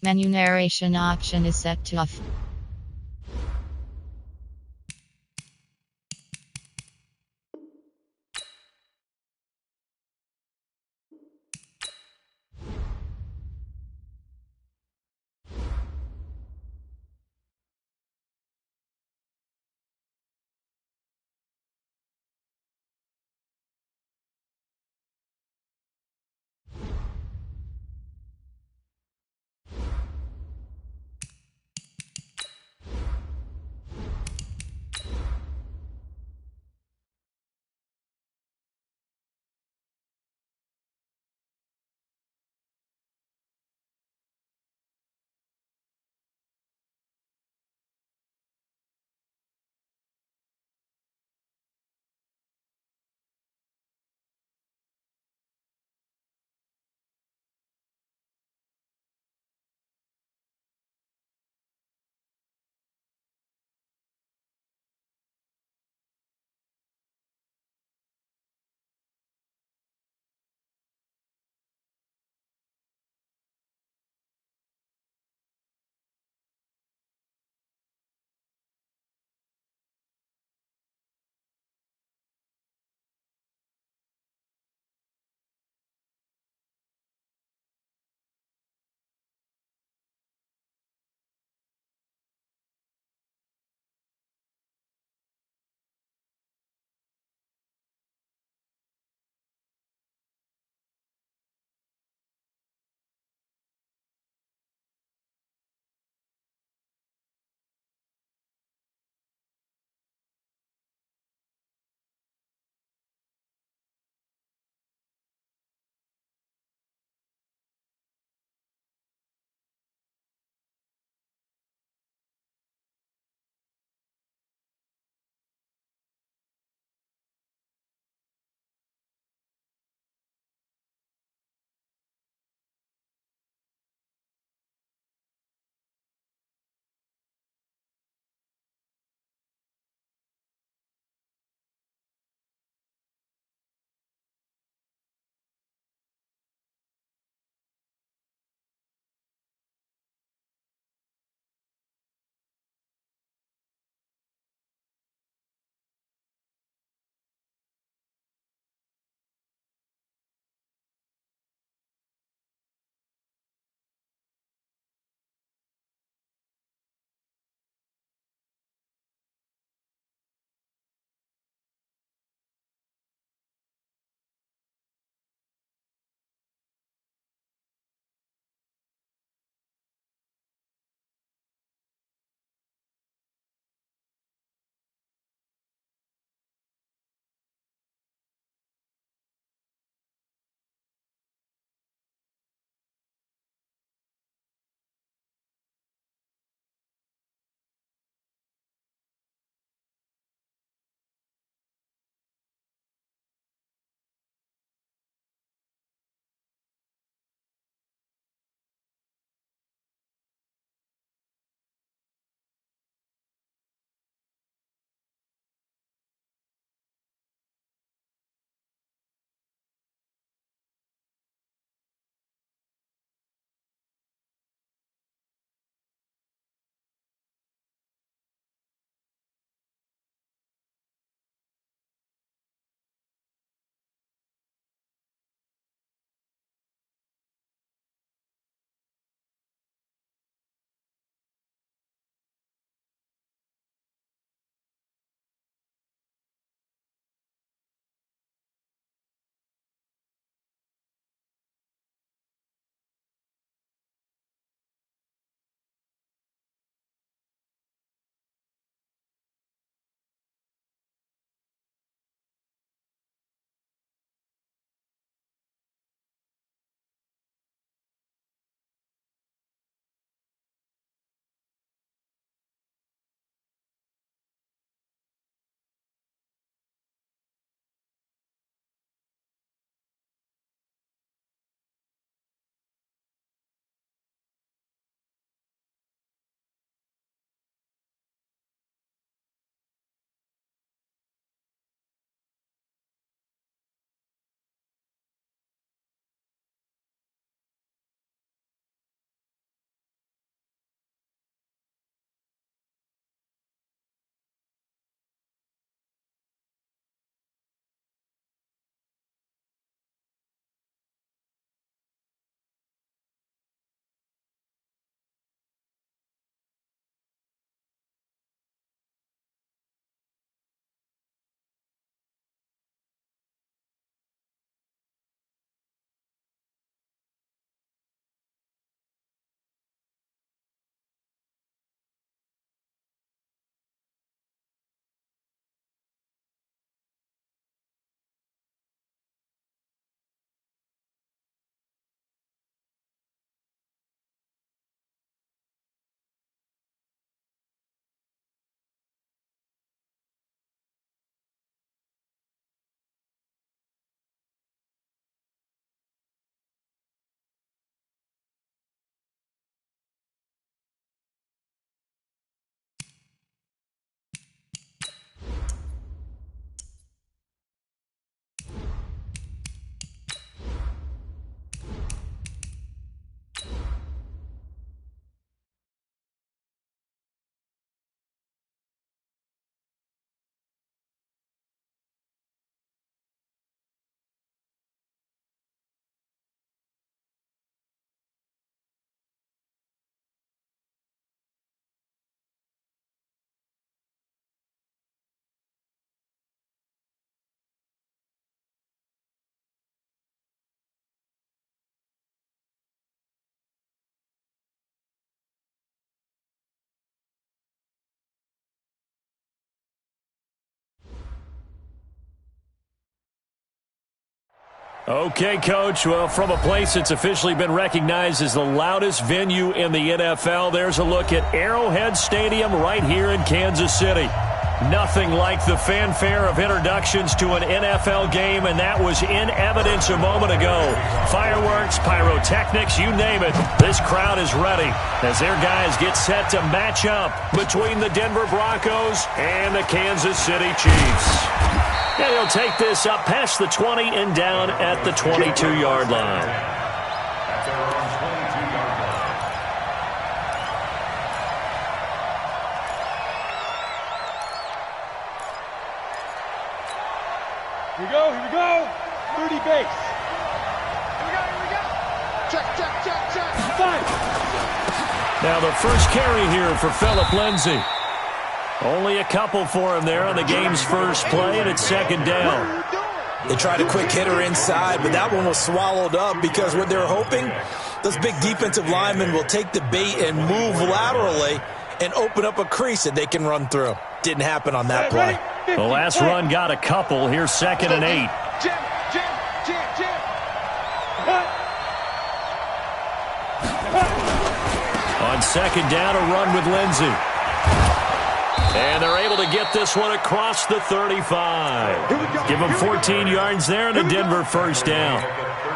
Menu narration option is set to off. Okay, Coach. Well, from a place that's officially been recognized as the loudest venue in the NFL, there's a look at Arrowhead Stadium right here in Kansas City. Nothing like the fanfare of introductions to an NFL game, and that was in evidence a moment ago. Fireworks, pyrotechnics, you name it. This crowd is ready as their guys get set to match up between the Denver Broncos and the Kansas City Chiefs. And he'll take this up past the 20 and down at the 22-yard line. Here we go. 30 base. Here we go. Check. 5. Now the first carry here for Phillip Lindsay. Only a couple for him there on the game's first play, and it's second down. They tried a quick hitter inside, but that one was swallowed up because what they're hoping, those big defensive linemen will take the bait and move laterally and open up a crease that they can run through. Didn't happen on that play. The last run got a couple. Here's 2nd and 8. Jam. On second down, a run with Lindsay. And they're able to get this one across the 35. Give them 14 yards there and a Denver first down.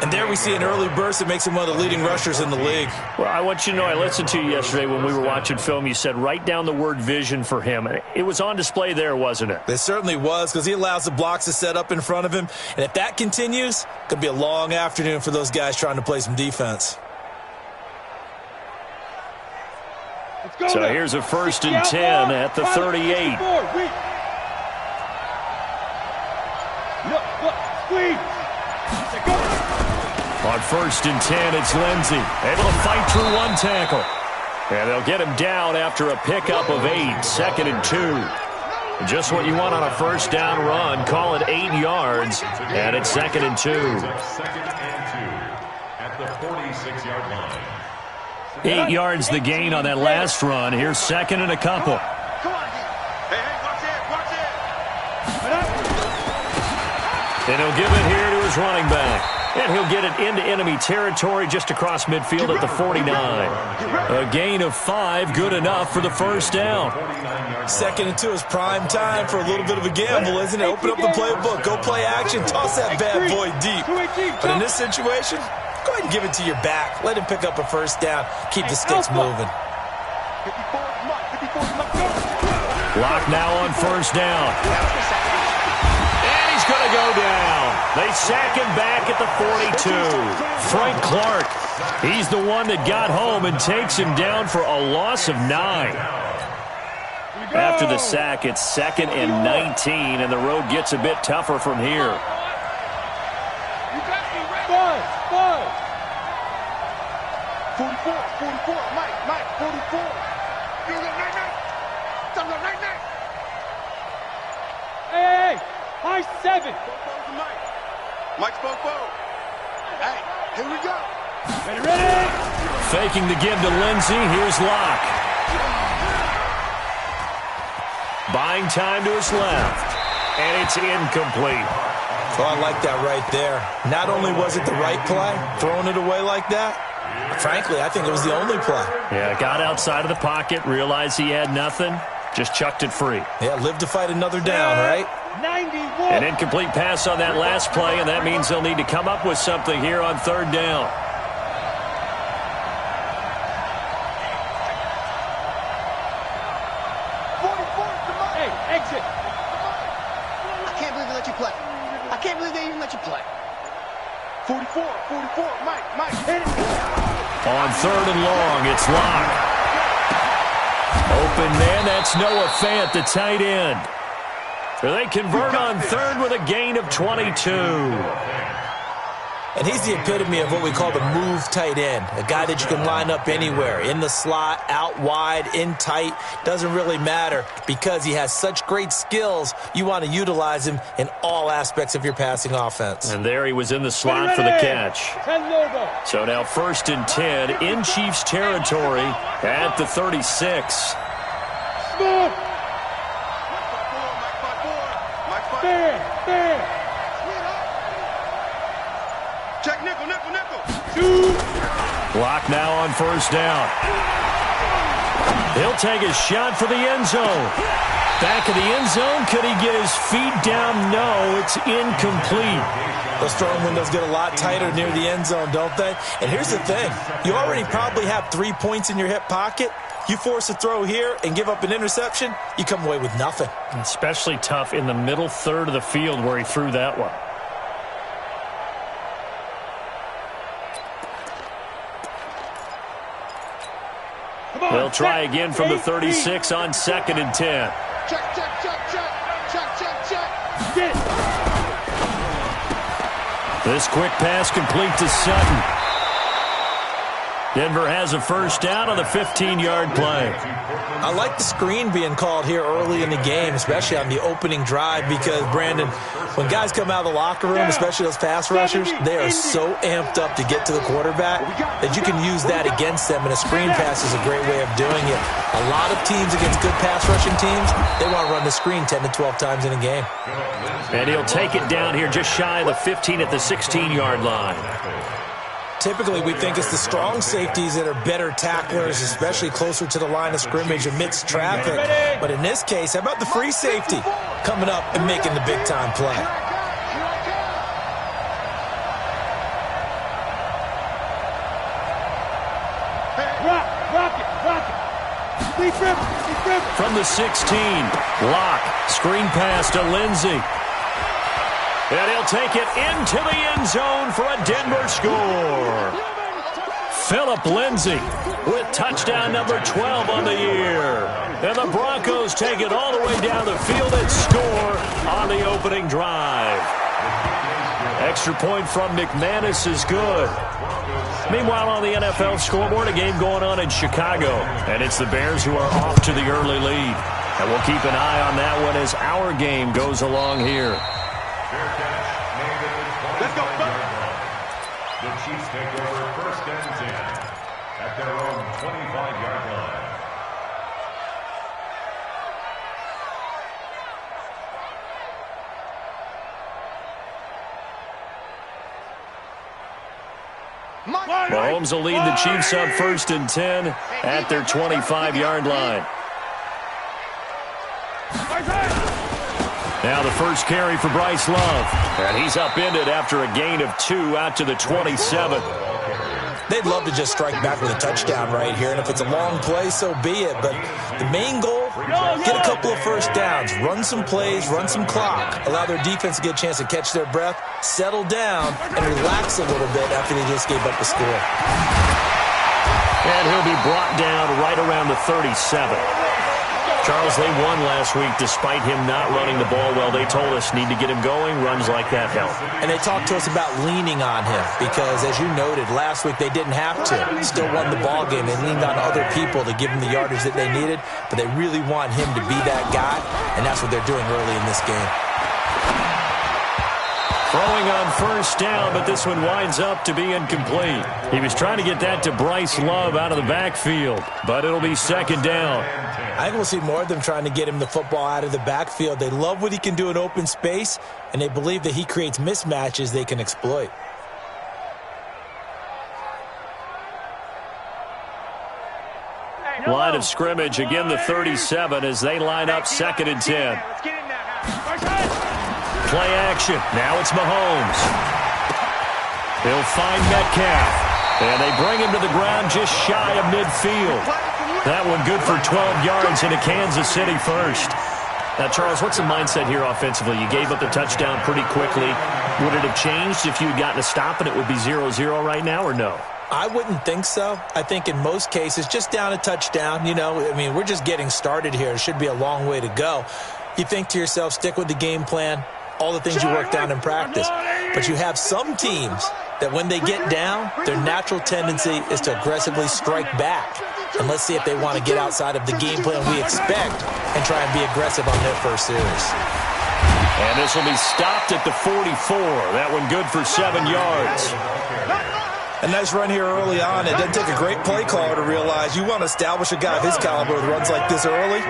And there we see an early burst that makes him one of the leading rushers in the league. Well, I want you to know, I listened to you yesterday when we were watching film. You said write down the word vision for him. It was on display there, wasn't it? It certainly was, because he allows the blocks to set up in front of him. And if that continues, it could be a long afternoon for those guys trying to play some defense. So here's a 1st and 10 at the 38. On 1st and 10, it's Lindsay. Able to fight through one tackle. And they'll get him down after a pickup of 8. 2nd and 2. Just what you want on a first down run. Call it 8 yards. And it's 2nd and 2. 2nd and 2 at the 46-yard line. 8 yards the gain on that last run. Here's 2nd and a couple. Come on. Hey, watch it. And he'll give it here to his running back. And he'll get it into enemy territory just across midfield at the 49. A gain of 5, good enough for the first down. 2nd and 2 is prime time for a little bit of a gamble, isn't it? Open up the playbook, go play action, toss that bad boy deep. But in this situation, go ahead and give it to your back. Let him pick up a first down. Keep the sticks moving. Block now on first down. And he's going to go down. They sack him back at the 42. Frank Clark, he's the one that got home and takes him down for a loss of 9. After the sack, it's 2nd and 19, and the road gets a bit tougher from here. 44, Mike, 44. You go night. Hey, high 7. Mike's Bobo. Hey, here we go. Ready. Faking the give to Lindsay. Here's Locke. Buying time to his left. And it's incomplete. Oh, I like that right there. Not only was it the right play, throwing it away like that, frankly, I think it was the only play. Yeah, got outside of the pocket, realized he had nothing, just chucked it free. Yeah, live to fight another down, right? 91. An incomplete pass on that last play, and that means they'll need to come up with something here on 3rd down. Hey, exit. I can't believe they let you play. I can't believe they even let you play. 44, Mike, hit it. On 3rd and long, it's Locke. Open man, that's Noah Fant, the tight end. They convert on 3rd with a gain of 22. And he's the epitome of what we call the move tight end, a guy that you can line up anywhere, in the slot, out wide, in tight, doesn't really matter because he has such great skills. You want to utilize him in all aspects of your passing offense. And there he was in the slot for the catch. So now 1st and 10 in Chiefs territory at the 36. Block now on first down. He'll take a shot for the end zone. Back of the end zone. Could he get his feet down? No, it's incomplete. Those throwing windows get a lot tighter near the end zone, don't they? And here's the thing. You already probably have 3 points in your hip pocket. You force a throw here and give up an interception, you come away with nothing. Especially tough in the middle third of the field where he threw that one. They'll try again from the 36 on 2nd and 10. Check, check, check, check, check, check, check. This quick pass complete to Sutton. Denver has a first down on the 15-yard play. I like the screen being called here early in the game, especially on the opening drive, because, Brandon, when guys come out of the locker room, especially those pass rushers, they are so amped up to get to the quarterback that you can use that against them, and a screen pass is a great way of doing it. A lot of teams against good pass rushing teams, they want to run the screen 10 to 12 times in a game. And he'll take it down here just shy of the 15 at the 16-yard line. Typically, we think it's the strong safeties that are better tacklers, especially closer to the line of scrimmage amidst traffic. But in this case, how about the free safety coming up and making the big-time play? Rock it. From the 16, Locke, screen pass to Lindsey. And he'll take it into the end zone for a Denver score. Phillip Lindsay with touchdown number 12 on the year. And the Broncos take it all the way down the field and score on the opening drive. Extra point from McManus is good. Meanwhile, on the NFL scoreboard, a game going on in Chicago. And it's the Bears who are off to the early lead. And we'll keep an eye on that one as our game goes along here. Let's go. The Chiefs take over 1st and 10 at their own 25-yard line. Mahomes will lead the Chiefs up 1st and 10 at their 25-yard line. Now the first carry for Bryce Love. And he's upended after a gain of 2 out to the 27. They'd love to just strike back with a touchdown right here, and if it's a long play, so be it. But the main goal, get a couple of first downs, run some plays, run some clock, allow their defense to get a chance to catch their breath, settle down, and relax a little bit after they just gave up the score. And he'll be brought down right around the 37. Charles, they won last week despite him not running the ball well. They told us need to get him going. Runs like that help. And they talked to us about leaning on him because, as you noted, last week they didn't have to. Still won the ball game. They leaned on other people to give them the yardage that they needed, but they really want him to be that guy, and that's what they're doing early in this game. Throwing on first down, but this one winds up to be incomplete. He was trying to get that to Bryce Love out of the backfield, but it'll be 2nd down. I think we'll see more of them trying to get him the football out of the backfield. They love what he can do in open space, and they believe that he creates mismatches they can exploit. Line of scrimmage, again the 37 as they line up 2nd and 10. Play action. Now it's Mahomes. He'll find Metcalf. And they bring him to the ground just shy of midfield. That one good for 12 yards into Kansas City first. Now, Charles, what's the mindset here offensively? You gave up the touchdown pretty quickly. Would it have changed if you had gotten a stop and it would be 0-0 right now, or no? I wouldn't think so. I think in most cases, just down a touchdown, you know, I mean, we're just getting started here. It should be a long way to go. You think to yourself, stick with the game plan, all the things you worked on in practice. But you have some teams that when they get down, their natural tendency is to aggressively strike back. And let's see if they want to get outside of the game plan we expect and try and be aggressive on their first series. And this will be stopped at the 44. That one good for 7 yards. A nice run here early on. It doesn't take a great play caller to realize you want to establish a guy of his caliber with runs like this early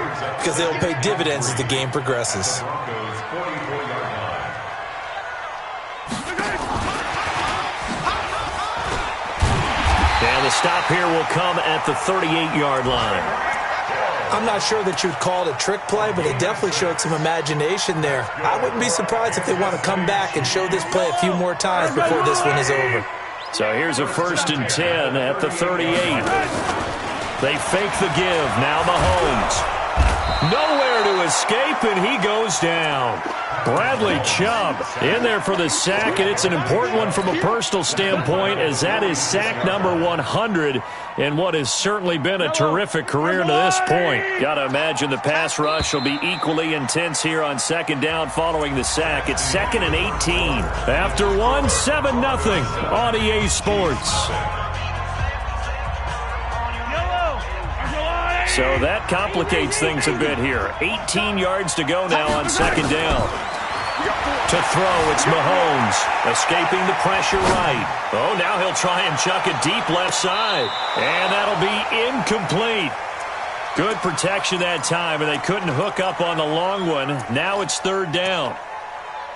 because they'll pay dividends as the game progresses. the stop here will come at the 38-yard line. I'm not sure that you'd call it a trick play, but it definitely showed some imagination there. I wouldn't be surprised if they want to come back and show this play a few more times before this one is over. So here's a 1st and 10 at the 38. They fake the give. Now Mahomes. Nowhere to escape, and he goes down. Bradley Chubb in there for the sack, and it's an important one from a personal standpoint, as that is sack number 100 in what has certainly been a terrific career to this point. Got to imagine the pass rush will be equally intense here on 2nd down following the sack. It's 2nd and 18. After one, 7-0 on EA Sports. So that complicates things a bit here. 18 yards to go now on 2nd down. To throw, it's Mahomes. Escaping the pressure right. Oh, now he'll try and chuck it deep left side. And that'll be incomplete. Good protection that time, and they couldn't hook up on the long one. Now it's 3rd down.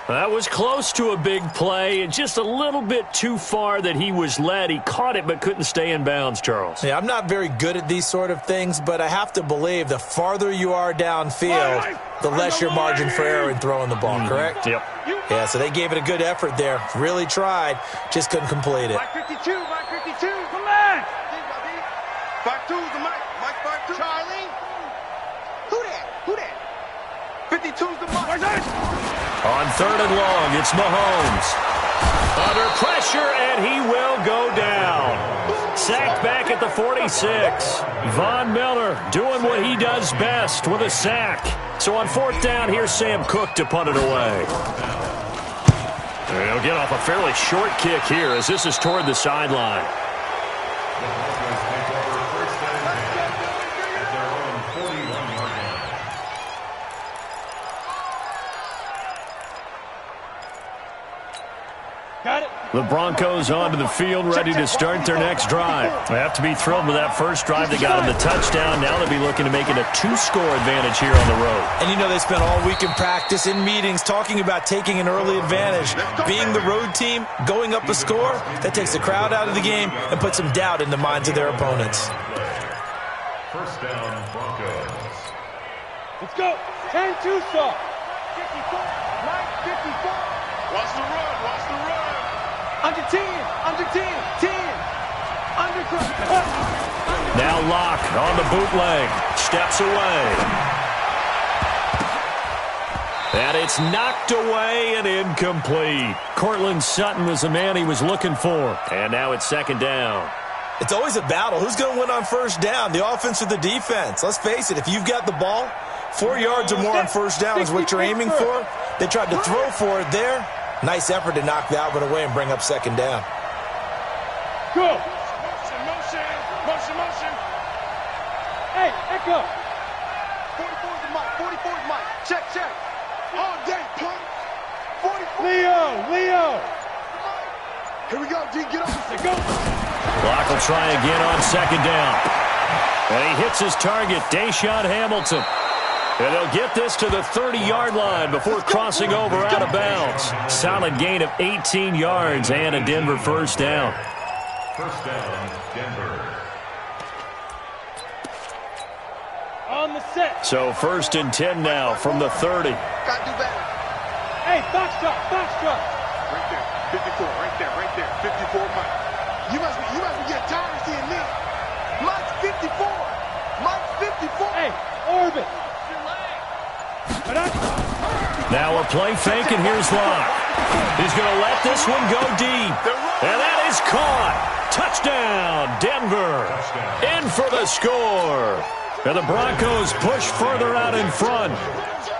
That was close to a big play, and just a little bit too far that he was led. He caught it but couldn't stay in bounds, Charles. Yeah, I'm not very good at these sort of things, but I have to believe the farther you are downfield, the less your margin for error in throwing the ball, correct? Yep. Yeah, so they gave it a good effort there. Really tried, just couldn't complete it. Mike 52, Mike 52, come on! 5-2's the Mike, Mike 5-2. Charlie? Who that? Who that? 52's the Mike. On 3rd and long, it's Mahomes. Under pressure, and he will go down. Sacked back at the 46. Von Miller doing what he does best with a sack. So on 4th down, here's Sam Cook to punt it away. They'll get off a fairly short kick here as this is toward the sideline. The Broncos onto the field, ready to start their next drive. They have to be thrilled with that first drive. They got them the touchdown. Now they'll be looking to make it a 2-score advantage here on the road. And you know they spent all week in practice, in meetings, talking about taking an early advantage. Being the road team, going up a score, that takes the crowd out of the game and puts some doubt in the minds of their opponents. 1st down, Broncos. Let's go. 10-2 stop. 54. Mike 54. Watch the run. Watch the run. Under 10. Under 10. 10. Under 10. Now Locke on the bootleg. Steps away. And it's knocked away and incomplete. Cortland Sutton was the man he was looking for. And now it's 2nd down. It's always a battle. Who's going to win on 1st down, the offense or the defense? Let's face it, if you've got the ball, 4 yards or more on 1st down is what you're aiming for. They tried to throw for it there. Nice effort to knock that one away and bring up 2nd down. Go. Motion, motion, motion, motion. Hey, echo. 44's the mic, 44's the mic. Check, check. All day, punk. 44. Leo. Here we go, D. Get up. Go. Locke will try again on 2nd down. And he hits his target, Deshaun Hamilton. And they'll get this to the 30-yard line before crossing over out of bounds. Solid gain of 18 yards and a Denver 1st down. 1st down, Denver. On the set. So 1st and 10 now from the 30. Gotta do better. Hey, box drop, box drop. Right there, 54, right there, 54, Mike. You must be getting tired of seeing me. Mike's 54. Mike's 54. Hey, orbit. Now a play fake, and here's Locke. He's going to let this one go deep. And that is caught. Touchdown, Denver. In for the score. And the Broncos push further out in front.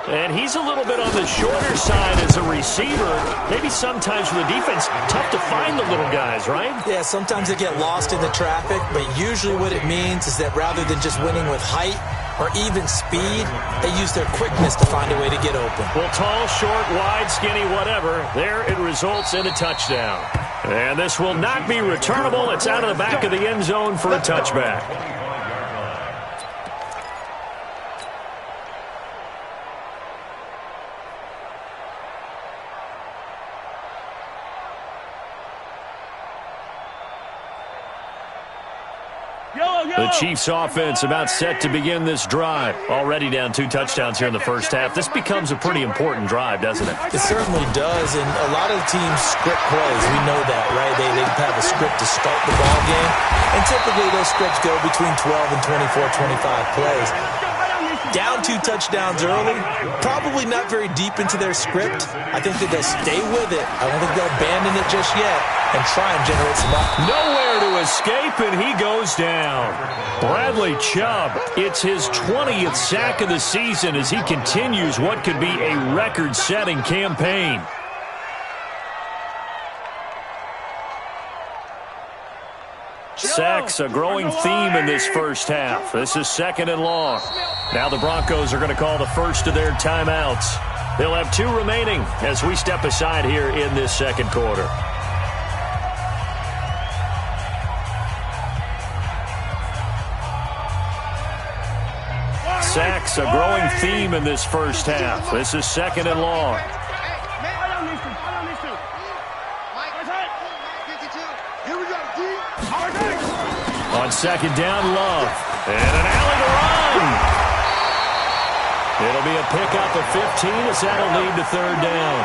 And he's a little bit on the shorter side as a receiver. Maybe sometimes for the defense, tough to find the little guys, right? Yeah, sometimes they get lost in the traffic, but usually what it means is that rather than just winning with height or even speed, they use their quickness to find a way to get open. Well, tall, short, wide, skinny, whatever, there it results in a touchdown. And this will not be returnable. It's out of the back of the end zone for a touchback. Chiefs offense about set to begin this drive. Already down 2 touchdowns here in the first half. This becomes a pretty important drive, doesn't it? It certainly does, and a lot of teams script plays. We know that, right? They have a script to start the ball game, and typically those scripts go between 12 and 24, 25 plays. Down 2 touchdowns early, probably not very deep into their script. I think that they'll stay with it. I don't think they'll abandon it just yet and try and generate some offense. Nowhere to escape, and he goes down. Bradley Chubb, it's his 20th sack of the season as he continues what could be a record-setting campaign. Sacks, a growing theme in this first half. This is 2nd and long. Now the Broncos are going to call the first of their timeouts. They'll have 2 remaining as we step aside here in this second quarter. Sacks, a growing theme in this first half. This is 2nd and long. On 2nd down, Love. And an alley to run. It'll be a pickup of 15 as that'll lead to 3rd down.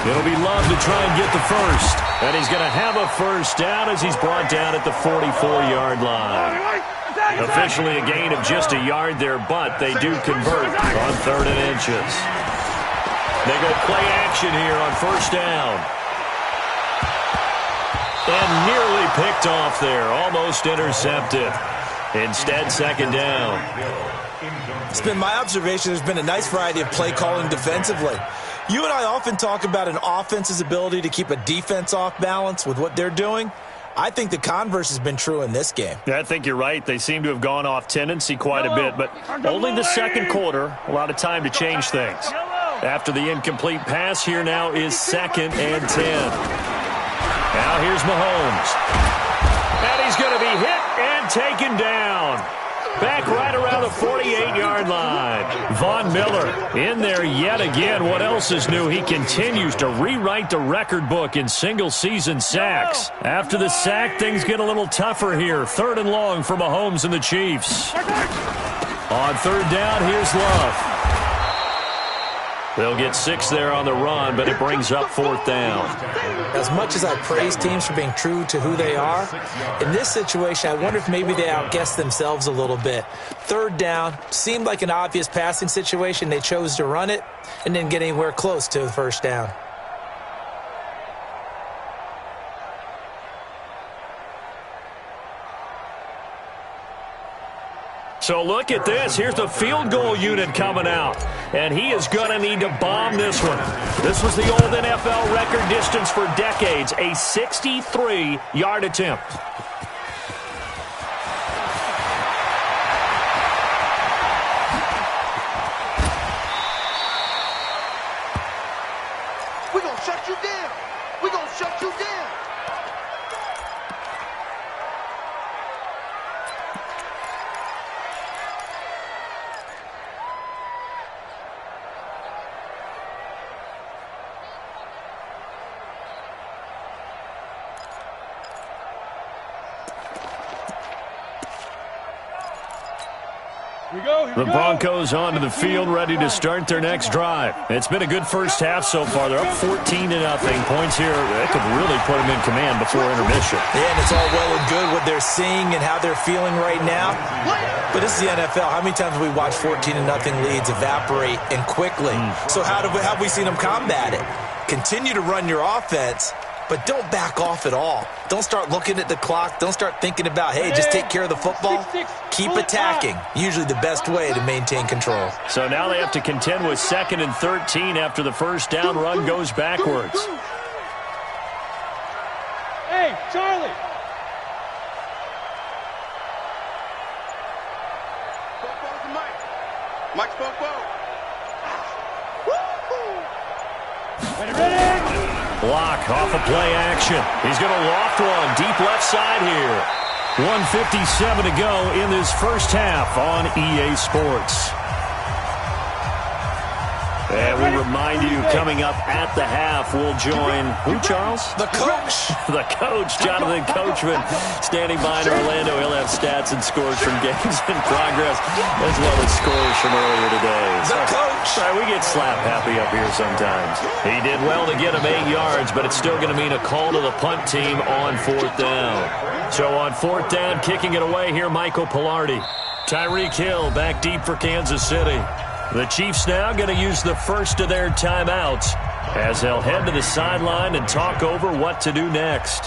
It'll be Love to try and get the first. And he's going to have a first down as he's brought down at the 44-yard line. Officially a gain of just a yard there, but they do convert on 3rd and inches. They go play action here on 1st down. And nearly picked off there. Almost intercepted. Instead, 2nd down. It's been my observation there's been a nice variety of play calling defensively. You and I often talk about an offense's ability to keep a defense off balance with what they're doing. I think the converse has been true in this game. Yeah, I think you're right. They seem to have gone off tendency quite a bit, but only the second quarter. A lot of time to change things. After the incomplete pass, here now is 2nd and 10. Now here's Mahomes. And he's going to be hit and taken down. Back right around the 48-yard line. Von Miller in there yet again. What else is new? He continues to rewrite the record book in single-season sacks. After the sack, things get a little tougher here. 3rd and long for Mahomes and the Chiefs. On 3rd down, here's Love. They'll get 6 there on the run, but it brings up 4th down. As much as I praise teams for being true to who they are, in this situation, I wonder if maybe they outguessed themselves a little bit. 3rd down, seemed like an obvious passing situation. They chose to run it and didn't get anywhere close to the 1st down. So look at this. Here's the field goal unit coming out. And he is going to need to bomb this one. This was the old NFL record distance for decades, a 63-yard attempt. We're going to shut you down. We're going to shut you down. The Broncos onto the field, ready to start their next drive. It's been a good first half so far. They're up 14-0. Points here, that could really put them in command before intermission. Yeah, and it's all well and good what they're seeing and how they're feeling right now. But this is the NFL. How many times have we watched 14-0 leads evaporate and quickly? So how have we seen them combat it? Continue to run your offense, but don't back off at all. Don't start looking at the clock. Don't start thinking about, hey, just take care of the football. Keep attacking. Usually the best way to maintain control. So now they have to contend with 2nd and 13 after the first down run goes backwards. Hey, Charlie. Mike Popo. Ready? Block off of play action. He's going to loft one deep left side here. 1:57 to go in this first half on EA Sports. And we remind you, coming up at the half, we'll join who, Charles? The coach. The coach, Jonathan Coachman, standing by in Orlando. He'll have stats and scores from games in progress, as well as scores from earlier today. The coach. Sorry, we get slap happy up here sometimes. He did well to get him 8 yards, but it's still going to mean a call to the punt team on 4th down. So on 4th down, kicking it away here, Michael Pilardi. Tyreek Hill back deep for Kansas City. The Chiefs now going to use the first of their timeouts as they'll head to the sideline and talk over what to do next.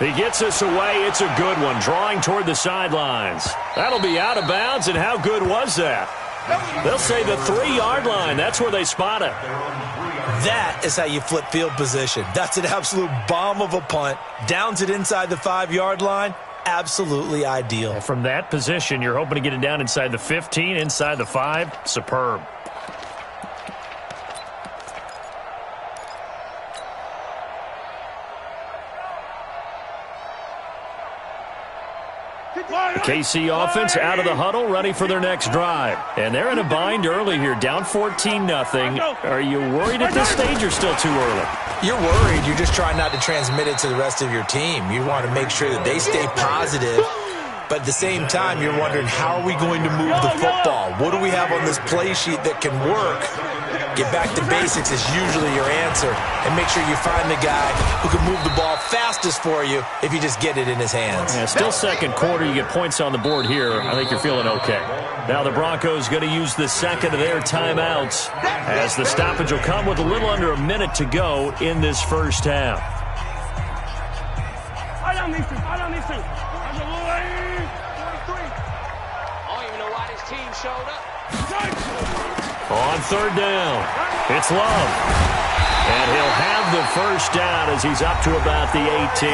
He gets us away. It's a good one, drawing toward the sidelines. That'll be out of bounds, and how good was that? They'll say the 3-yard line. That's where they spot it. That is how you flip field position. That's an absolute bomb of a punt. Downs it inside the 5-yard line. Absolutely ideal. And from that position, you're hoping to get it down inside the 15, inside the 5. Superb. The KC offense out of the huddle, ready for their next drive. And they're in a bind early here, down 14-0. Are you worried at this stage or still too early? You're worried. You're just trying not to transmit it to the rest of your team. You want to make sure that they stay positive. But at the same time, you're wondering, how are we going to move the football? What do we have on this play sheet that can work? Get back to basics is usually your answer. And make sure you find the guy who can move the ball fastest for you if you just get it in his hands. Yeah, still second quarter. You get points on the board here. I think you're feeling okay. Now the Broncos going to use the second of their timeouts as the stoppage will come with a little under a minute to go in this first half. Fight on these two. Fight on these two. Team showed up. On 3rd down, it's Love. And he'll have the first down as he's up to about the 18.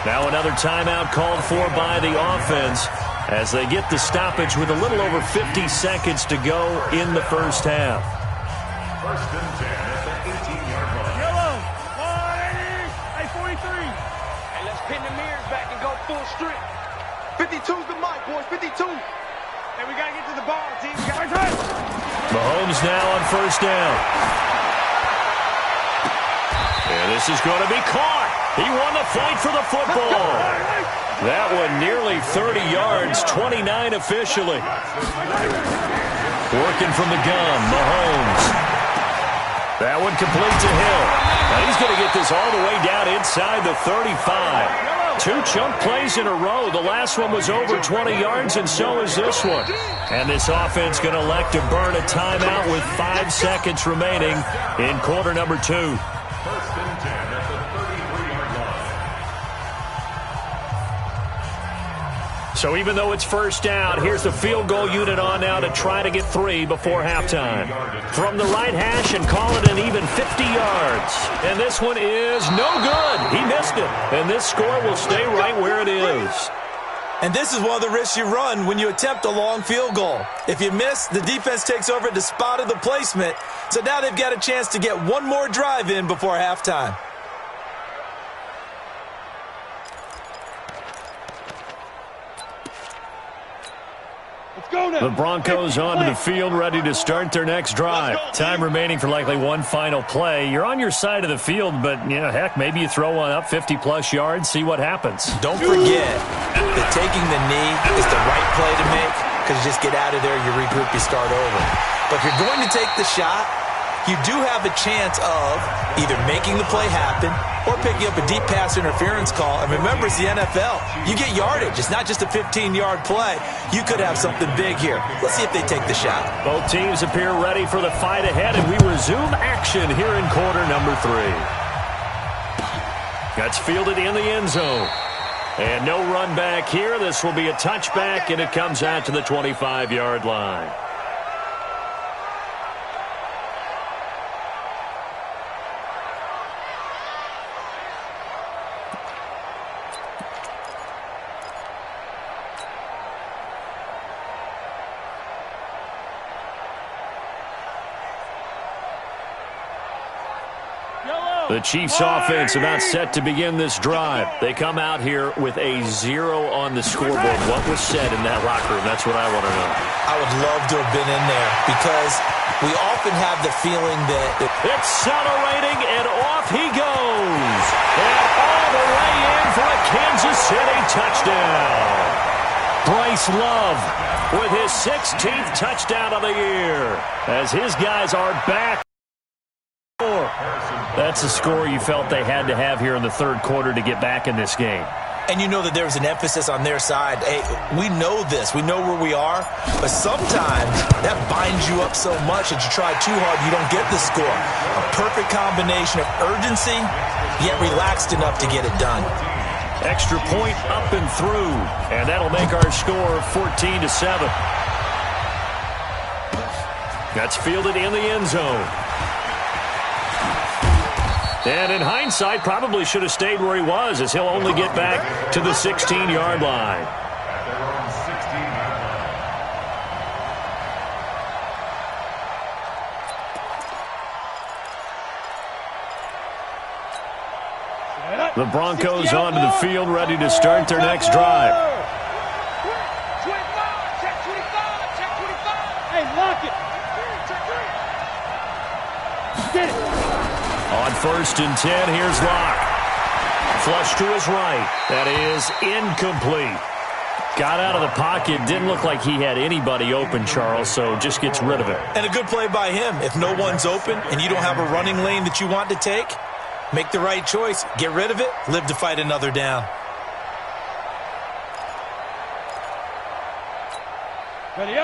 Now another timeout called for by the offense as they get the stoppage with a little over 50 seconds to go in the first half. 1st and 10 at the 18-yard line. Yellow. 180. Hey, 43. Hey, let's pin the mirrors back and go full strip. 52's the mic, boys. 52. Hey, we got to get to the ball, team. We got to Mahomes now on 1st down. And this is going to be caught. He won the fight for the football. That one nearly 30 yards, 29 officially. Working from the gun, Mahomes. That one complete to Hill. Now he's going to get this all the way down inside the 35. 2 chunk plays in a row. The last one was over 20 yards, and so is this one. And this offense going to elect to burn a timeout with 5 seconds remaining in quarter number 2. 1st and 10 at the 33-yard line. So even though it's 1st down, here's the field goal unit on now to try to get 3 before halftime. From the right hash and call it an even 50 yards. And this one is no good. He missed it. And this score will stay right where it is. And this is one of the risks you run when you attempt a long field goal. If you miss, the defense takes over at the spot of the placement. So now they've got a chance to get one more drive in before halftime. The Broncos onto the field, ready to start their next drive. Time remaining for likely one final play. You're on your side of the field, but, you know, heck, maybe you throw one up 50-plus yards, see what happens. Don't forget that taking the knee is the right play to make because you just get out of there, you regroup, you start over. But if you're going to take the shot, you do have a chance of either making the play happen or picking up a deep pass interference call. And remember, it's the NFL. You get yardage. It's not just a 15-yard play. You could have something big here. Let's see if they take the shot. Both teams appear ready for the fight ahead, and we resume action here in quarter number 3. That's fielded in the end zone. And no run back here. This will be a touchback, and it comes out to the 25-yard line. The Chiefs offense about set to begin this drive. They come out here with a 0 on the scoreboard. What was said in that locker room? That's what I want to know. I would love to have been in there because we often have the feeling that accelerating, and off he goes. And all the way in for a Kansas City touchdown. Bryce Love with his 16th touchdown of the year as his guys are back. That's a score you felt they had to have here in the third quarter to get back in this game. And you know that there was an emphasis on their side. Hey, we know this. We know where we are. But sometimes that binds you up so much that you try too hard, you don't get the score. A perfect combination of urgency, yet relaxed enough to get it done. Extra point up and through. And that'll make our score 14-7. That's fielded in the end zone. And in hindsight, probably should have stayed where he was, as he'll only get back to the 16-yard line. The Broncos onto the field, ready to start their next drive. Hey, lock it. Get it. On 1st and 10, here's Locke. Flush to his right. That is incomplete. Got out of the pocket. Didn't look like he had anybody open, Charles, so just gets rid of it. And a good play by him. If no one's open and you don't have a running lane that you want to take, make the right choice. Get rid of it. Live to fight another down.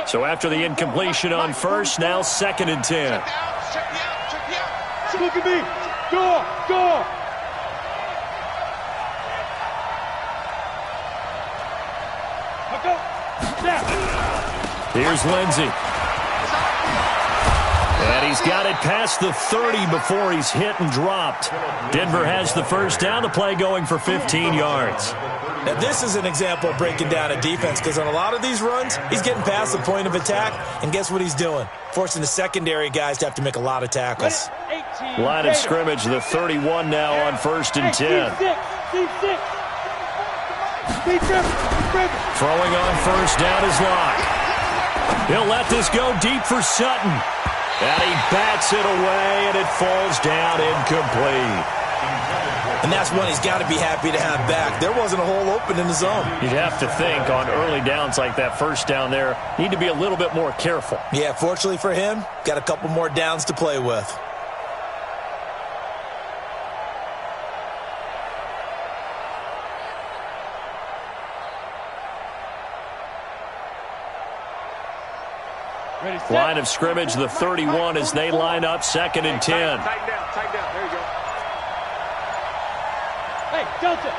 So after the incompletion on 1st, now 2nd and 10. Look at me. Go. Here's Lindsey. And he's got it past the 30 before he's hit and dropped. Denver has the first down. The play going for 15 yards. Now, this is an example of breaking down a defense because on a lot of these runs, he's getting past the point of attack, and guess what he's doing? Forcing the secondary guys to have to make a lot of tackles. Line of scrimmage, the 31 now on 1st and 10. Throwing on 1st down is Locke. He'll let this go deep for Sutton. And he bats it away, and it falls down incomplete. And that's one he's got to be happy to have back. There wasn't a hole open in the zone. You'd have to think on early downs like that, 1st down there, need to be a little bit more careful. Yeah, fortunately for him, got a couple more downs to play with. Line of scrimmage, the 31 as they line up 2nd and 10. Tighten down. There you go. Hey, Delta.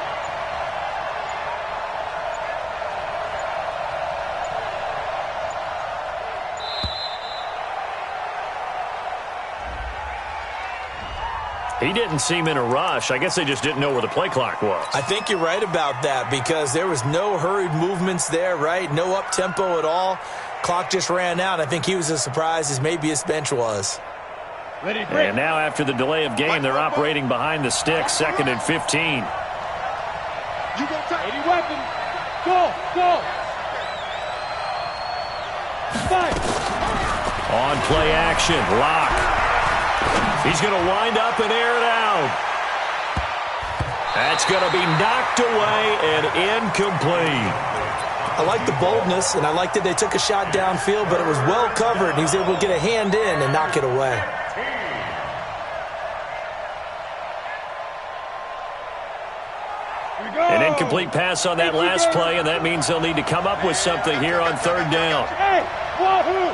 He didn't seem in a rush. I guess they just didn't know where the play clock was. I think you're right about that because there was no hurried movements there, right? No up-tempo at all. Clock just ran out. I think he was as surprised as maybe his bench was. And now after the delay of game, they're operating behind the stick, 2nd and 15. You go tight. 80 weapons. Go. Fight. On play action, Locke. He's going to wind up and air it out. That's going to be knocked away and incomplete. I like the boldness, and I like that they took a shot downfield, but it was well covered. He was able to get a hand in and knock it away. An incomplete pass on that last play, and that means they'll need to come up with something here on 3rd down. Hey, wahoo!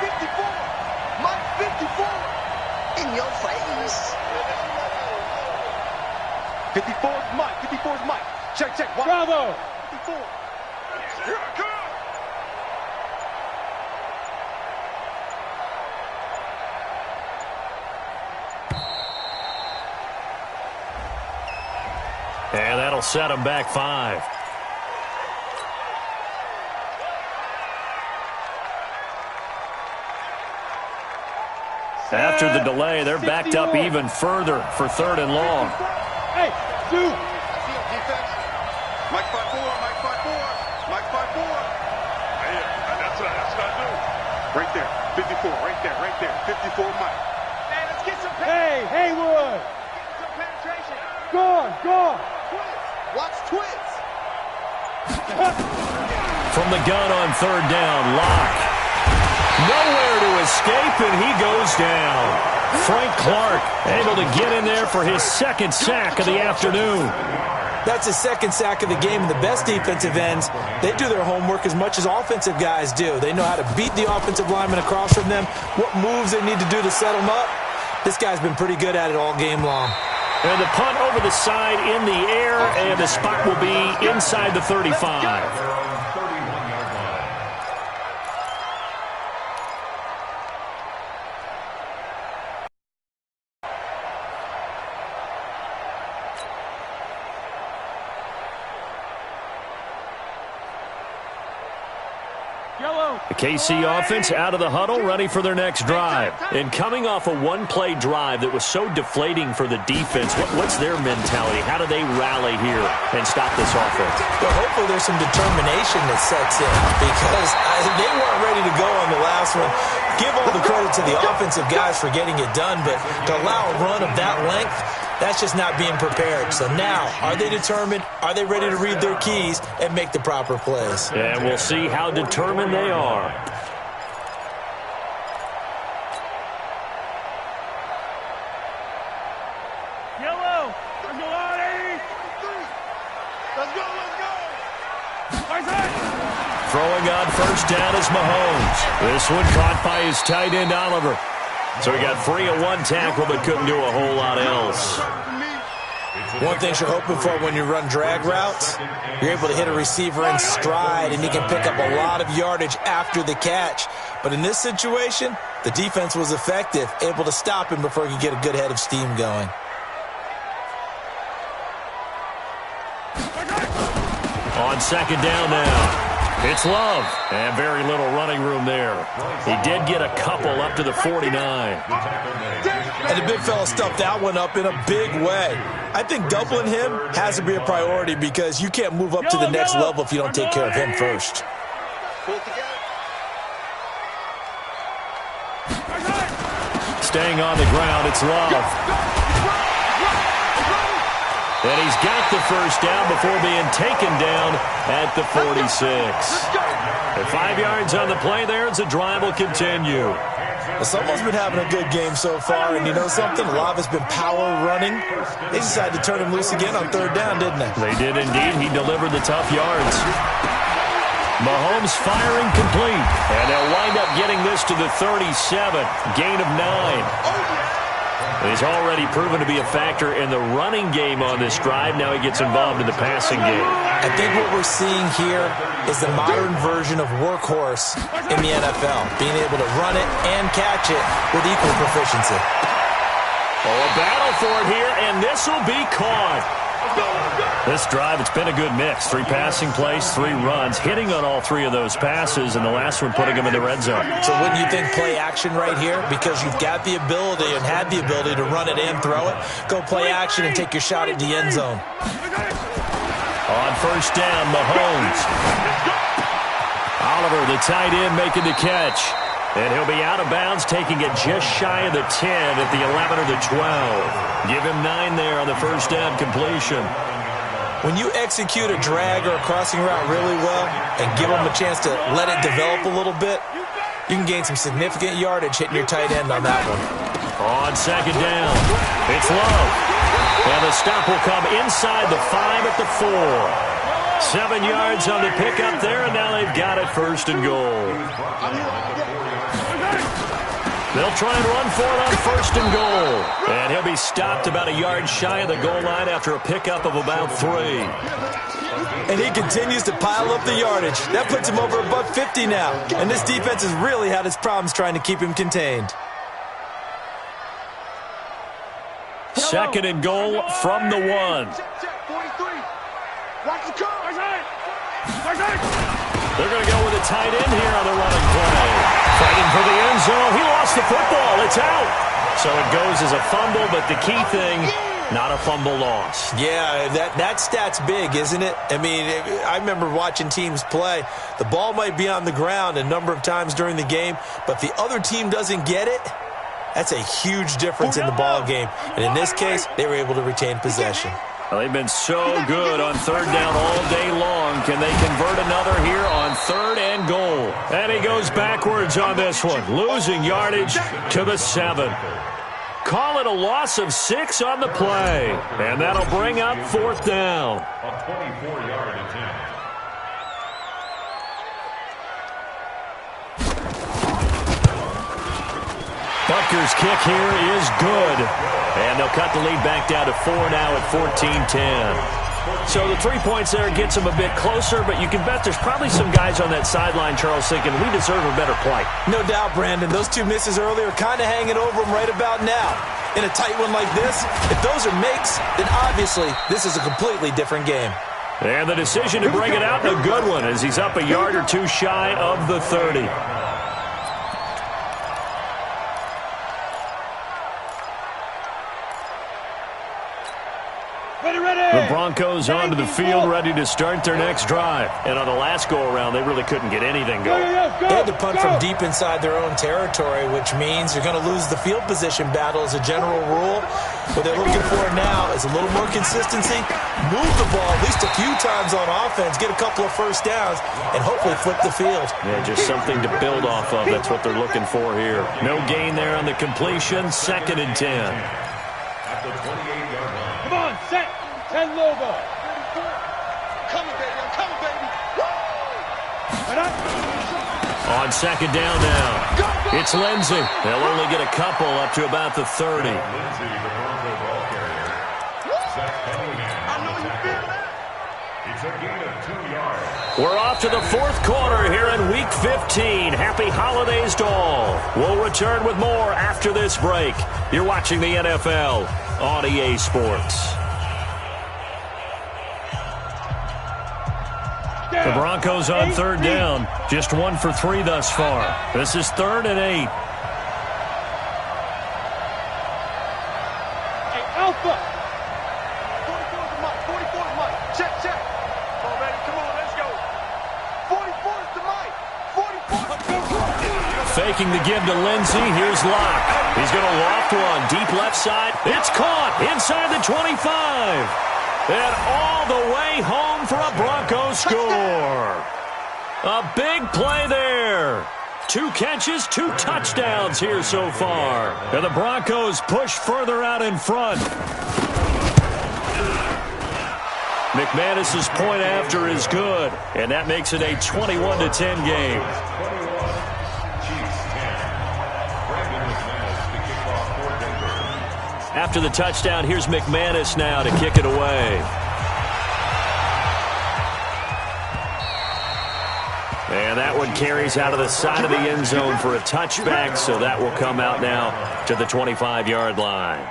54! Mike 54! In your face! 54's Mike. Check. Bravo! 54. Here I come! And that'll set them back 5. After the delay, they're backed up even further for 3rd and long. Hey, dude. Mike 5-4, Mike 5-4, Mike 5-4. Hey, that's what I do. Right there, 54, right there, 54, Mike. Hey, let's get some Hey, Haywood. Get some penetration. Go. Twins. Watch twins. From the gun on 3rd down, Locke. Nowhere to escape, and he goes down. Frank Clark able to get in there for his 2nd sack of the afternoon. That's his 2nd sack of the game, and the best defensive ends, they do their homework as much as offensive guys do. They know how to beat the offensive lineman across from them, what moves they need to do to set them up. This guy's been pretty good at it all game long. And the punt over the side in the air, and the spot will be inside the 35. The KC offense out of the huddle, ready for their next drive. And coming off a one-play drive that was so deflating for the defense, what's their mentality? How do they rally here and stop this offense? Well, hopefully there's some determination that sets in because they weren't ready to go on the last one. Give all the credit to the offensive guys for getting it done, but to allow a run of that length, that's just not being prepared. So now, are they determined? Are they ready to read their keys and make the proper plays? And we'll see how determined they are. Yellow. Let's go, Artie. Let's go. Throwing on 1st down is Mahomes. This one caught by his tight end, Oliver. So he got 3 of 1 tackle, but couldn't do a whole lot else. One thing you're hoping for when you run drag routes, you're able to hit a receiver in stride, and he can pick up a lot of yardage after the catch. But in this situation, the defense was effective, able to stop him before he could get a good head of steam going. On 2nd down now. It's Love, and very little running room there. He did get a couple up to the 49. And the big fella stuffed that one up in a big way. I think doubling him has to be a priority because you can't move up to the next level if you don't take care of him first. Staying on the ground, it's Love. And he's got the 1st down before being taken down at the 46. And 5 yards on the play there as the drive will continue. Well, someone's been having a good game so far, and you know something? Love has been power running. They decided to turn him loose again on 3rd down, didn't they? They did indeed. He delivered the tough yards. Mahomes firing complete. And they'll wind up getting this to the 37. Gain of 9. He's already proven to be a factor in the running game on this drive. Now he gets involved in the passing game. I think what we're seeing here is the modern version of workhorse in the NFL, being able to run it and catch it with equal proficiency. Oh, a battle for it here, and this will be caught. This drive, it's been a good mix. 3 passing plays, 3 runs, hitting on all 3 of those passes, and the last one putting him in the red zone. So wouldn't you think play action right here? Because you've got the ability and had the ability to run it and throw it. Go play action and take your shot at the end zone. On 1st down, Mahomes. Oliver, the tight end, making the catch. And he'll be out of bounds, taking it just shy of the 10 at the 11 or the 12. Give him 9 there on the 1st down completion. When you execute a drag or a crossing route really well and give them a chance to let it develop a little bit, you can gain some significant yardage hitting your tight end on that one. On 2nd down, it's Love. And the stop will come inside the 5 at the 4. 7 yards on the pickup there, and now they've got it 1st and goal. They'll try and run for it on 1st and goal. And he'll be stopped about a yard shy of the goal line after a pickup of about 3. And he continues to pile up the yardage. That puts him over above 50 now. And this defense has really had its problems trying to keep him contained. 2nd and goal from the 1. They're going to go with a tight end here on the running play. Fighting for the end zone. He lost lost the football. It's out. So it goes as a fumble, but the key thing, not a fumble loss. Yeah, that stat's big, isn't it? I mean, I remember watching teams play. The ball might be on the ground a number of times during the game, but if the other team doesn't get it, that's a huge difference in the ball game. And in this case, they were able to retain possession. Well, they've been so good on third down all day long. Can they convert another here on 3rd and goal? And he goes backwards on this one, losing yardage to the 7. Call it a loss of 6 on the play. And that'll bring up 4th down. A 24-yard attempt. Butker's kick here is good. And they'll cut the lead back down to 4 now at 14-10. So the 3 points there gets them a bit closer, but you can bet there's probably some guys on that sideline, Charles, thinking we deserve a better play. No doubt, Brandon. Those 2 misses earlier are kind of hanging over them right about now. In a tight one like this, if those are makes, then obviously this is a completely different game. And the decision to bring it out, a good one, as he's up a yard or 2 shy of the 30. The Broncos onto the field, ready to start their next drive. And on the last go-around, they really couldn't get anything going. They had to punt from deep inside their own territory, which means you're going to lose the field position battle as a general rule. What they're looking for now is a little more consistency, move the ball at least a few times on offense, get a couple of first downs, and hopefully flip the field. Yeah, just something to build off of. That's what they're looking for here. No gain there on the completion. 2nd and 10. At the 28-yard line. Come on, set. 10 Lobo. Coming, baby. I'm coming, baby. On 2nd down now. It's Lindsey. They'll only get a couple up to about the 30. Lindsey, the Bronco ball carrier. Zach Cunningham on the tackle. It's a gain of 2 yards. We're off to the 4th quarter here in Week 15. Happy holidays to all. We'll return with more after this break. You're watching the NFL on EA Sports. The Broncos on 3rd down. Just 1 for 3 thus far. This is 3rd and 8. Hey, Alpha. 44's the mic. 44's the mic. Check, check. Come on, baby. Come on, let's go. 44's the mic. 44's. Faking the give to Lindsey. Here's Locke. He's going to loft one. Deep left side. It's caught inside the 25. And all the way home for a Broncos score. A big play there. 2 catches, 2 touchdowns here so far. And the Broncos push further out in front. McManus's point after is good. And that makes it a 21-10 game. After the touchdown, here's McManus now to kick it away. And that one carries out of the side of the end zone for a touchback, so that will come out now to the 25-yard line.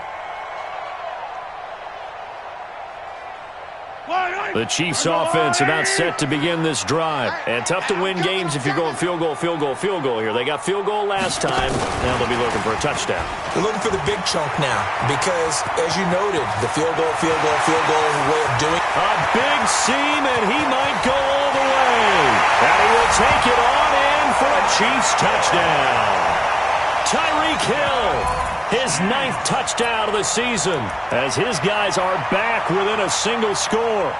The Chiefs offense about set to begin this drive. And tough to win games if you're going field goal, field goal, field goal here. They got field goal last time. Now they'll be looking for a touchdown. They're looking for the big chunk now because, as you noted, the field goal is a way of doing it. A big seam, and he might go all the way. And he will take it on in for a Chiefs touchdown. Tyreek Hill. His 9th touchdown of the season as his guys are back within a single score.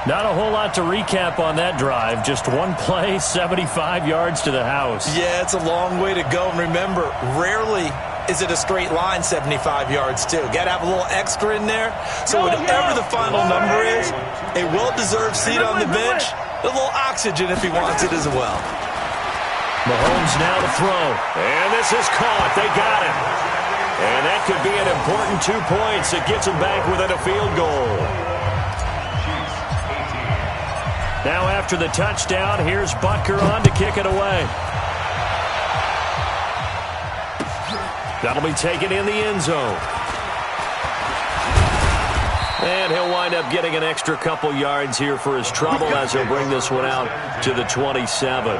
Not a whole lot to recap on that drive. Just 1 play, 75 yards to the house. Yeah, it's a long way to go. And remember, rarely is it a straight line 75 yards, too. Got to have a little extra in there. So whatever the final number is, a well-deserved seat on the bench, a little oxygen if he wants it as well. Mahomes now to throw. And this is caught. They got it. And that could be an important 2 points. It gets them back within a field goal. Now after the touchdown, here's Butker on to kick it away. That'll be taken in the end zone. And he'll wind up getting an extra couple yards here for his trouble as he'll bring this one out to the 27.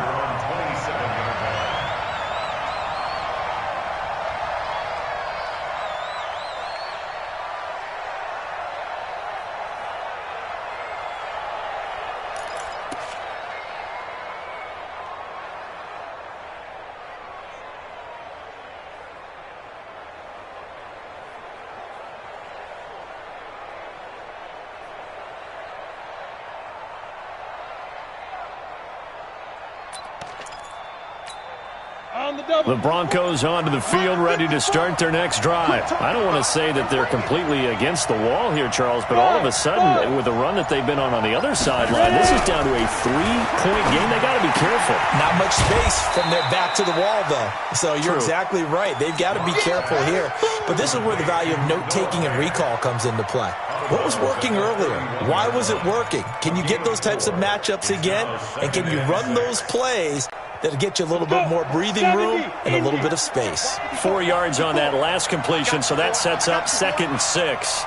The Broncos onto the field, ready to start their next drive. I don't want to say that they're completely against the wall here, Charles, but all of a sudden, with the run that they've been on the other sideline, this is down to a 3-point game. They got to be careful. Not much space from their back to the wall, though. So you're exactly right. They've got to be careful here. But this is where the value of note-taking and recall comes into play. What was working earlier? Why was it working? Can you get those types of matchups again? And can you run those plays that'll get you a little bit more breathing room and a little bit of space? 4 yards on that last completion, so that sets up 2nd and 6.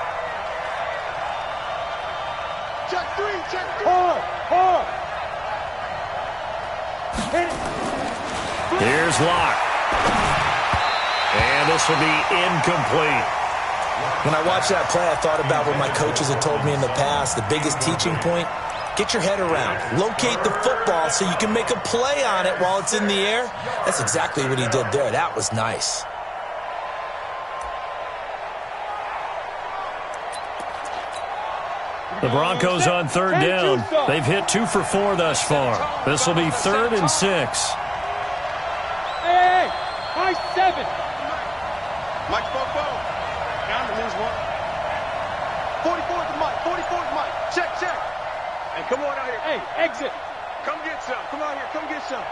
Check 3, check 3. Hard. Here's Locke. And this will be incomplete. When I watched that play, I thought about what my coaches had told me in the past. The biggest teaching point, get your head around. Locate the football so you can make a play on it while it's in the air. That's exactly what he did there. That was nice. The Broncos on 3rd down. They've hit 2 for 4 thus far. This will be 3rd and 6. Hey, high 7. Mike Bobo. Down to lose one. 44 to Mike. 44 to Mike. Check. And come on out here. Hey, exit. Come get some. Come out here. Come get some.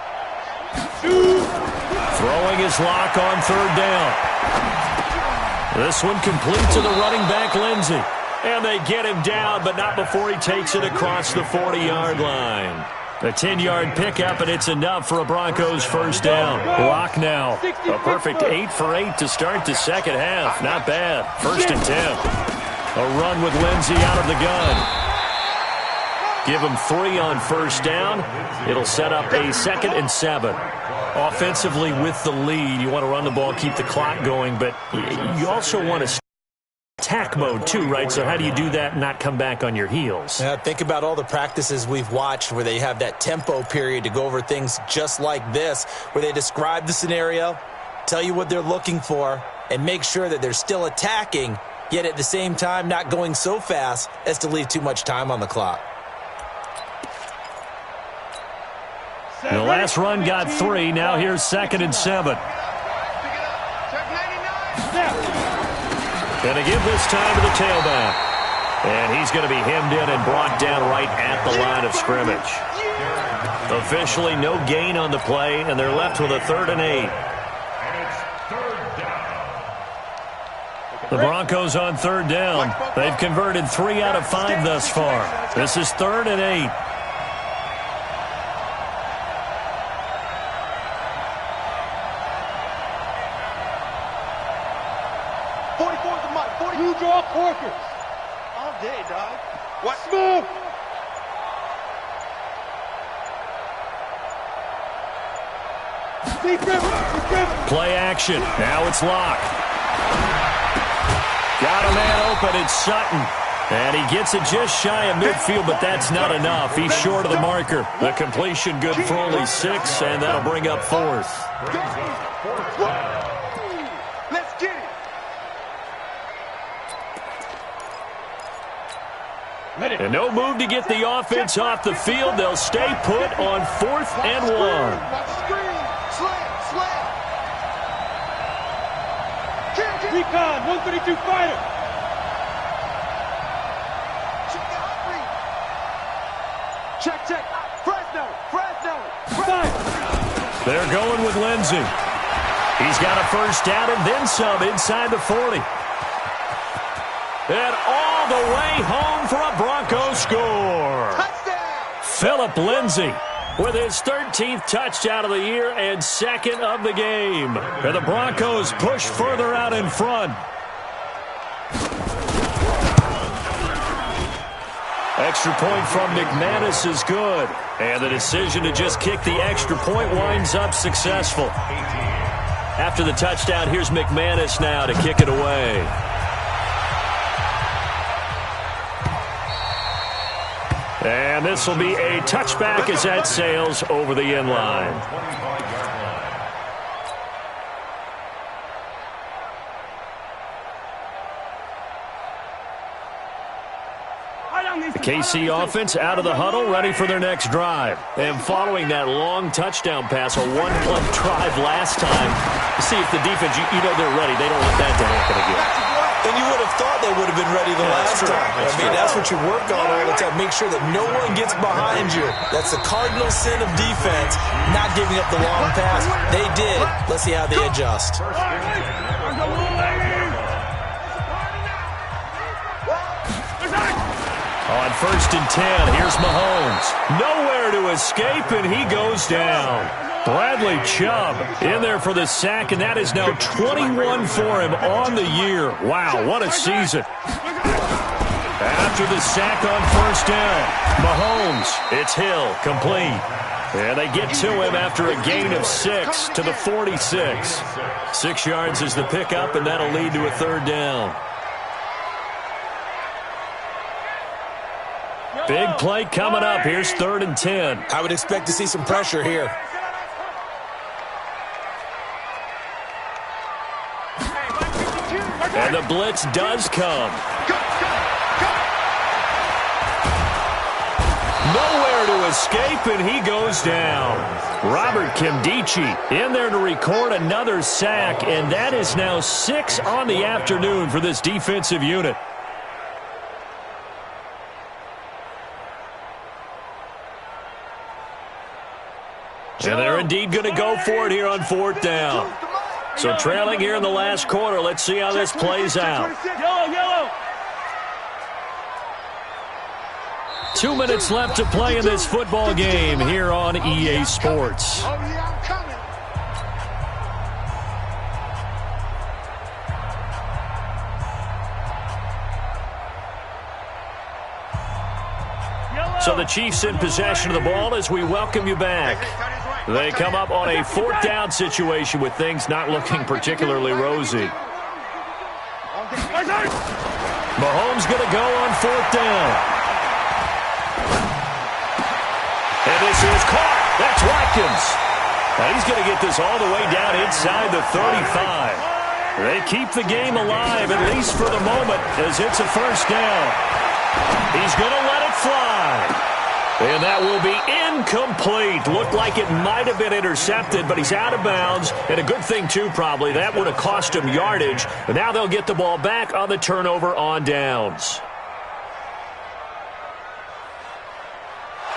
Throwing his Lock on 3rd down. This one complete to the running back, Lindsey. And they get him down, but not before he takes it across the 40-yard line. A 10-yard pickup, and it's enough for a Broncos 1st down. Lock now. A perfect 8 for 8 to start the second half. Not bad. 1st and 10. A run with Lindsey out of the gun. Give him 3 on 1st down. It'll set up a 2nd and 7. Offensively with the lead, you want to run the ball, keep the clock going, but you also want to attack mode too, right? So how do you do that and not come back on your heels? Think about all the practices we've watched where they have that tempo period to go over things just like this, where they describe the scenario, tell you what they're looking for, and make sure that they're still attacking, yet at the same time not going so fast as to leave too much time on the clock. The last run got 3. Now here's 2nd and 7. Going to give this time to the tailback. And he's going to be hemmed in and brought down right at the line of scrimmage. Officially no gain on the play, and they're left with a 3rd and 8. The Broncos on 3rd down. They've converted 3 out of 5 thus far. This is 3rd and 8. You draw corkers. All day, dog. What? Smooth. Play action. Now it's Locke. Got a man open. It's Sutton. And he gets it just shy of midfield, but that's not enough. He's short of the marker. The completion good for only 6, and that'll bring up 4th. Let's get it. And no move to get the offense off the field. They'll stay put on 4th and 1. Recon, 132 fighter. Check. Fresno. They're going with Lindsey. He's got a 1st down and then some inside the 40. And all the way home for a Broncos score. Touchdown. Philip Lindsey with his 13th touchdown of the year and 2nd of the game. And the Broncos push further out in front. Extra point from McManus is good. And the decision to just kick the extra point winds up successful. After the touchdown, here's McManus now to kick it away. And this will be a touchback as that sails over the end line. KC offense out of the huddle, ready for their next drive. And following that long touchdown pass, a one-play drive last time, see if the defense, you know they're ready. They don't want that to happen again. And you would have thought they would have been ready the last time. That's what you work on all the time. Make sure that no one gets behind you. That's the cardinal sin of defense, not giving up the long pass. They did. Let's see how they adjust. On 1st and 10, here's Mahomes. Nowhere to escape, and he goes down. Bradley Chubb in there for the sack, and that is now 21 for him on the year. Wow, what a season. After the sack on 1st down, Mahomes, it's Hill, complete. And they get to him after a gain of 6 to the 46. 6 yards is the pickup, and that'll lead to a 3rd down. Big play coming up. Here's 3rd and 10. I would expect to see some pressure here. And the blitz does come. Nowhere to escape, and he goes down. Robert Kimdichie in there to record another sack, and that is now 6 on the afternoon for this defensive unit. And they're indeed going to go for it here on 4th down. So trailing here in the last quarter. Let's see how this plays out. 2 minutes left to play in this football game here on EA Sports. So the Chiefs in possession of the ball as we welcome you back. They come up on a 4th down situation with things not looking particularly rosy. Mahomes going to go on 4th down. And this is caught. That's Watkins. Now he's going to get this all the way down inside the 35. They keep the game alive, at least for the moment, as it's a 1st down. He's going to let it fly. And that will be incomplete. Looked like it might have been intercepted, but he's out of bounds. And a good thing, too, probably. That would have cost him yardage. But now they'll get the ball back on the turnover on downs.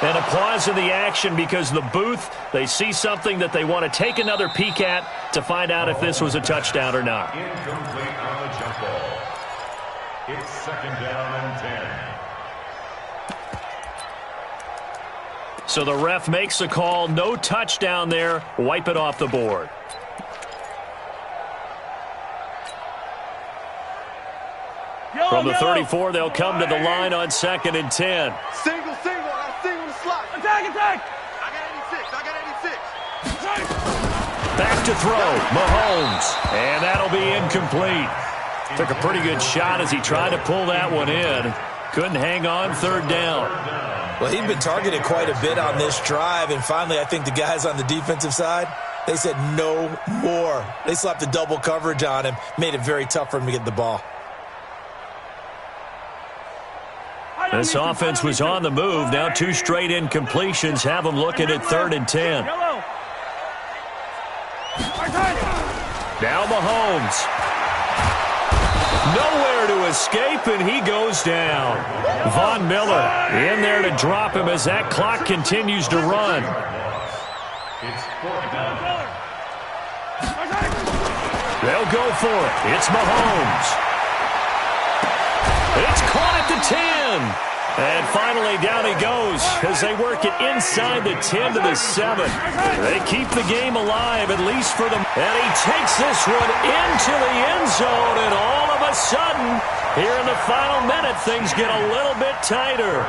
And a pause in the action because the booth, they see something that they want to take another peek at to find out if this was a touchdown or not. Incomplete on the jump ball. It's 2nd down and 10. So the ref makes a call. No touchdown there. Wipe it off the board. From the 34, they'll come to the line on 2nd and 10. Single the slot. Attack. I got 86. Back to throw. Mahomes. And that'll be incomplete. Took a pretty good shot as he tried to pull that one in. Couldn't hang on 3rd down. Well, he'd been targeted quite a bit on this drive, and finally I think the guys on the defensive side, they said no more. They slapped the double coverage on him, made it very tough for him to get the ball. This offense was on the move. Now 2 straight incompletions have them looking at 3rd and 10. Now Mahomes. Nowhere to escape, and he goes down. Von Miller in there to drop him as that clock continues to run. It's 4th down. They'll go for it. It's Mahomes. It's caught at the 10. And finally down he goes as they work it inside the 10 to the 7. They keep the game alive, at least for them. And he takes this one into the end zone, and all of a sudden, here in the final minute, things get a little bit tighter.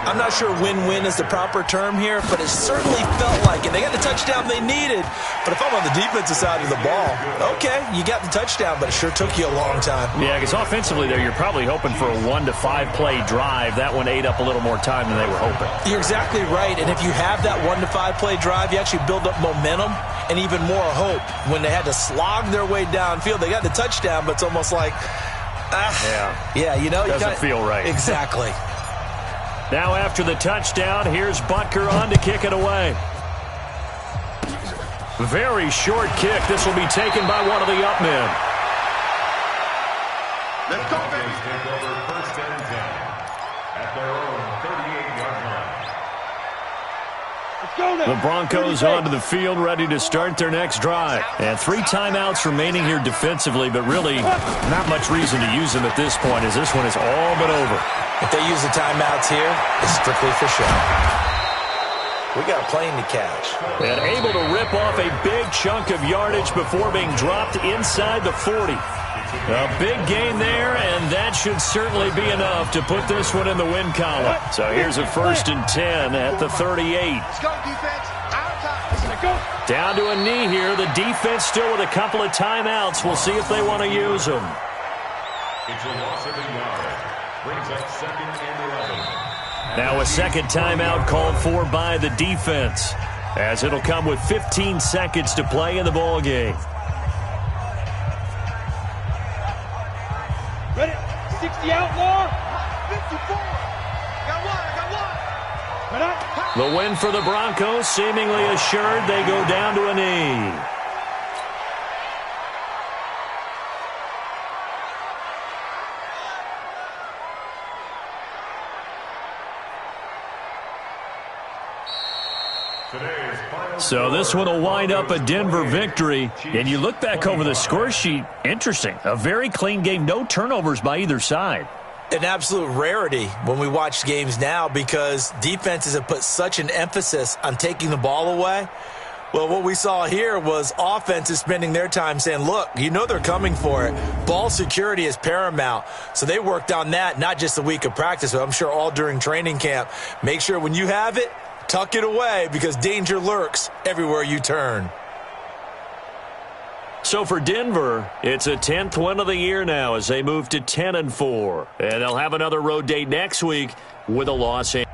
I'm not sure win-win is the proper term here, but it certainly felt like it. They got the touchdown they needed, but if I'm on the defensive side of the ball, okay, you got the touchdown, but it sure took you a long time. Yeah, because offensively there, you're probably hoping for a 1 to 5 play drive. That one ate up a little more time than they were hoping. You're exactly right, and if you have that 1 to 5 play drive, you actually build up momentum and even more hope. When they had to slog their way downfield, they got the touchdown, but it's almost like, yeah, you know, doesn't feel right. Exactly. Now after the touchdown, here's Butker on to kick it away. Very short kick. This will be taken by one of the up men. Let's go, baby. Take over first and 10 at their own 38-yard line. Let's go now. The Broncos onto the field, ready to start their next drive. And 3 timeouts remaining here defensively, but really not much reason to use them at this point, as this one is all but over. If they use the timeouts here, it's strictly for show. We got a plane to catch. And able to rip off a big chunk of yardage before being dropped inside the 40. A big gain there, and that should certainly be enough to put this one in the win column. So here's a 1st and 10 at the 38. Let's go, defense. Our time. Let's go. Down to a knee here. The defense still with a couple of timeouts. We'll see if they want to use them. It's a loss of a yard. Brings up 2nd and 11. Now a second timeout called for by the defense, as it'll come with 15 seconds to play in the ball game. Ready? 60 outlaw. 54. Got one. The win for the Broncos seemingly assured. They go down to a knee. So this one will wind up a Denver victory. And you look back over the score sheet, interesting. A very clean game, no turnovers by either side. An absolute rarity when we watch games now, because defenses have put such an emphasis on taking the ball away. Well, what we saw here was offenses spending their time saying, look, you know they're coming for it. Ball security is paramount. So they worked on that, not just a week of practice, but I'm sure all during training camp. Make sure when you have it, tuck it away, because danger lurks everywhere you turn. So for Denver, it's a 10th win of the year now as they move to 10-4. And they'll have another road date next week with a Los Angeles.